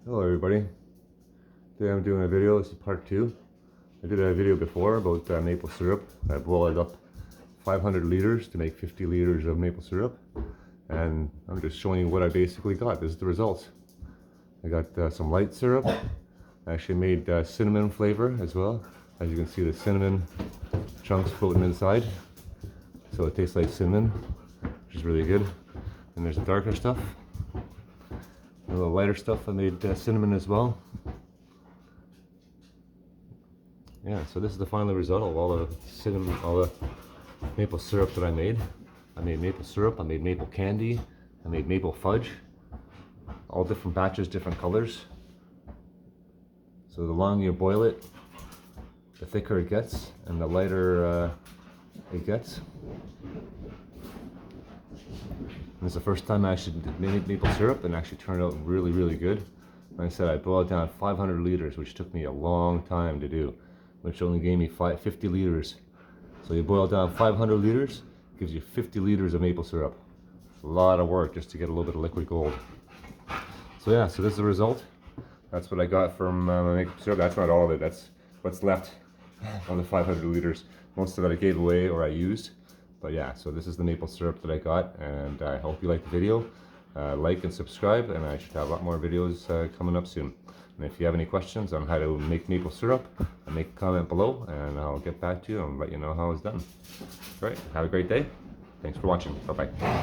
Hello everybody. Today I'm doing a video. This is part 2. I did a video before about maple syrup. I boiled up 500 liters to make 50 liters of maple syrup, and I'm just showing you what I basically got. This is the results. I got some light syrup. I actually made cinnamon flavor as well. As you can see, the cinnamon chunks floating inside, so it tastes like cinnamon, which is really good. And there's the darker stuff. A little lighter stuff, I made cinnamon as well. Yeah, so this is the final result of all the cinnamon, all the maple syrup that I made. I made maple syrup, I made maple candy, I made maple fudge. All different batches, different colors. So the longer you boil it, the thicker it gets, and the lighter it gets. This is the first time I actually did maple syrup, and actually turned out really, really good. Like I said, I boiled down 500 liters, which took me a long time to do, which only gave me 50 liters. So you boil down 500 liters, gives you 50 liters of maple syrup. It's a lot of work just to get a little bit of liquid gold. So yeah, so this is the result. That's what I got from my maple syrup. That's not all of it, that's what's left on the 500 liters. Most of it I gave away or I used. But yeah, so this is the maple syrup that I got, and I hope you liked the video. Like and subscribe, and I should have a lot more videos coming up soon. And if you have any questions on how to make maple syrup, make a comment below, and I'll get back to you and let you know how it's done. All right, have a great day. Thanks for watching. Bye-bye.